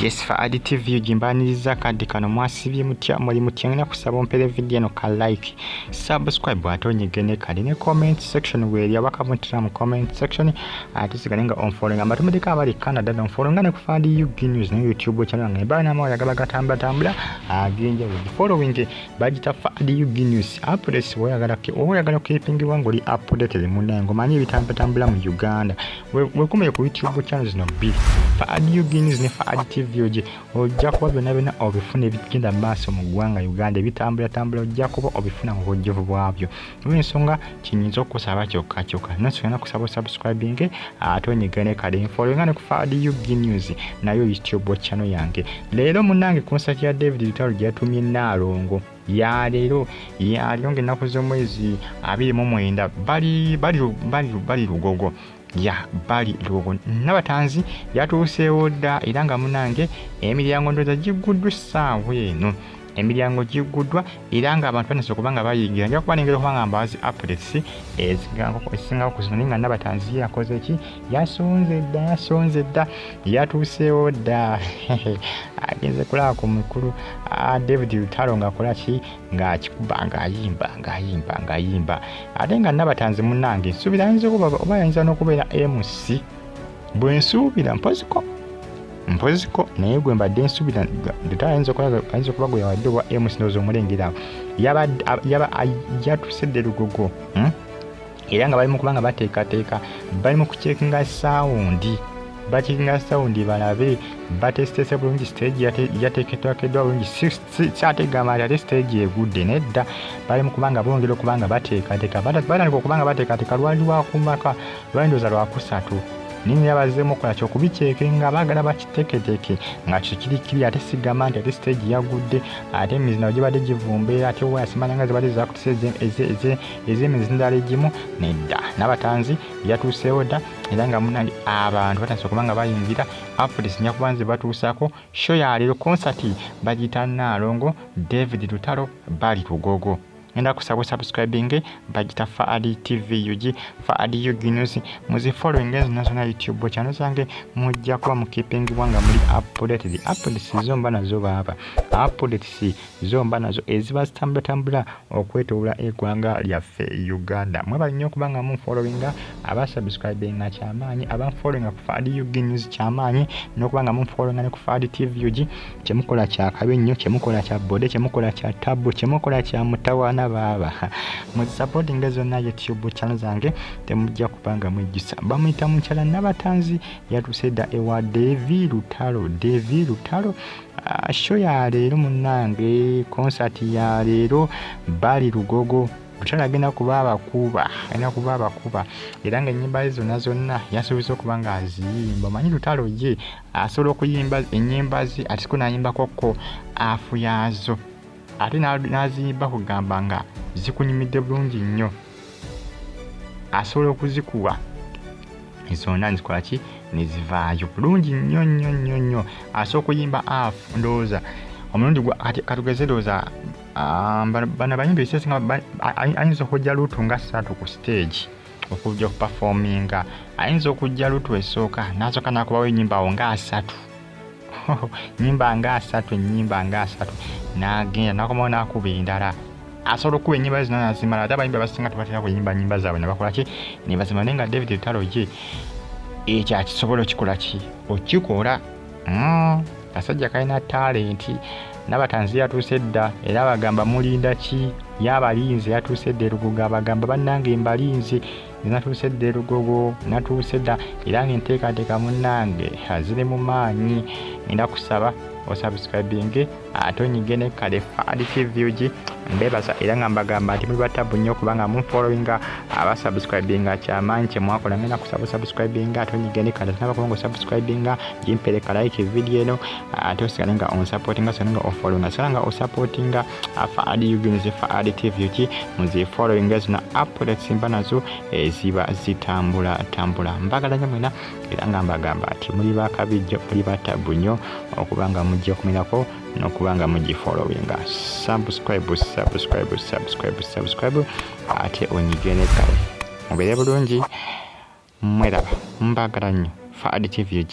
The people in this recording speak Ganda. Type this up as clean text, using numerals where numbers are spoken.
Yes, for additive jimbaniriza kadi kano mwasibye mutya muli mutyangana kusaba ompere video no ka like subscribe atonyegene kali ne comment section where yabaka mutira mu comment section atisigalenga on following amatumidika abali Canada don following ne kufandi you news ne YouTube channel ngai bana mo yagaba gatambula agenje with following bagita fadi you news updates oyagala keeping wangu li update munengo manyi bitambula mu Uganda we kumeye ku YouTube channels no bi fadi you news ne fadi TV ojja kuba byonna obifuna ebigenda maaso mu ggwanga Uganda ebitambula ojja kuba obifuna mu bujjuvu bwabyo. Ensonga kinyinza okusaba kyokka nosona kusaba subscribing atonyegane kale following ku Fadi News nayo YouTube channel yange. Leero munange concert ya David Lutaalo yatumye Nalongo ya leero yalionge naku z'omwezi 29 bali lugogo ya bali lugogo Nabatanzi Yatuuse Dda era nga munange emiryango ndoza giguddwa ssaawa eno emiryango giguddwa era nga abantu banaso kubanga bayingira nja kubanengera kubanga mbazi updates ezinga okuzina nga Nabatanzi yakoze ki yasonze dda Yatuuse Dda agenze kulaba ku mukulu David Lutaalo nga akola ki nga akikubanga ayimba ate nga Nabatanzi munange nsuubira ayinza okuba oba ayinza n'okubeera MC bwe nsuubira mpoziko naye gwe mbadde nsuubira Lutaalo ayinza okuba gwe yawadde obwa MC ndowooza omulengera yaba Yatuuse Dda lugogo era nga bali mu kubanga bateekateeka bali mu kucekinga sawundi balabe batestese bulungi stage yateeketwakeddwa bulungi kyategama ate stage egudde nedda bali mu kubanga bongera okubanga bateekateeka batandika okubanga bateekateeka lwali lwakumaka lwandooza lwakusatu nini yabazeemu okola kyokubicyekenga baagala bakiteeketeeke nga kiri ate sigamba nti ate stage yagudde ate emizi nayo gibadde givumbeera ate wayasimanyanga zibadde zakutisa ez'emizi ndala egimu nedda Nabatanzi Yatuuse Dda era nga munange abantu batandise okubanga bayingira updates nyakubanze batuusako show ya leero concert bagita Nalongo David Lutaalo bali lugogo enda kusaba subscribing bagita Fadi TV Fadi News muzi following national YouTube channel zange mujja kuba mu keeping wanga muri updates zomba nazo baba updates zomba nazo eziba tambula okwetola eggwanga lyaffe Uganda mwebali nnyo kubanga mu following aba subscribing na chamanyi aba following ku Fadi News chamanyi nokubanga mu following ne ku Fadi TV kyemukola kya kabe nnyo kyemukola kya bode kyemukola kya tabu kyemukola kya mutawana baba mu supporting zonna YouTube channel zange temujja kupanga mwejisa bamuyita mukyala Nabatanzi Yatuuse Dda ewa David Lutaalo show ya leero munange concert ya leero bali lugogo Lutaalo agenda kuba abakuba era nga ennyimba zonna yasuubiza okubanga aziyimba manyi Lutaalo ye asobola okuyimba ennyimba ze ate kunayimba afu yazo ate naziyimba kugamba nga zikunyimidde bulungi nnyo asobola okuzikuwa zonna nzikola ki nezivaayo bulungi nnyo asobola okuyimba afu ndowooza omulundi katugeze ndowooza bano bayimbi ekisesinga ayinza okujja lutu nga 3 ku stage okujja okuperforminga ayinza okujja lutu esooka nasooka nakubawo ennyimbawo nga 3 nyimba nga 3 nagenda nakomawo nakuba endala asobola okuba ennyimba zino nazimala ate abayimbi abasinga tebatera kuyimba nnyimba zaabwe nebakola ki nebazimala naye nga David Lutaalo ye ekyo akisobola okikola ki okikola kasajja kalina talenti Nabatanzi Yatuuse Dda era bagamba mulinda ki yabalinze Yatuuse Dda lugogo abagamba bannange mbalinze Yatuuse Dda lugogo Yatuuse Dda era nteekateeka munnange azire mu maanyi enda kusaba osubscribing atonyigene kale Fadi TV mbebaza era nga mbagamba nti muli batabu nnyo kubanga mu following aba subscribing kyamanyi kyemwakola ngenda kusaba subscribing atonyigene kale nabakongo subscribing jimpereka like video eno ate osigale nga on supporting so nga on following so nga o supporting Fadi Fadi TV muzi following zina updates mbanazo eziba zitambula mbagala nnyo mwena era nga mbagamba nti muli bakabijjo muli batabu nnyo okubanga mujja kumirako nokubanga mugi following subscribe ate onyigene kale mubeere bulungi mweraba mbagala nnyo Fadi TV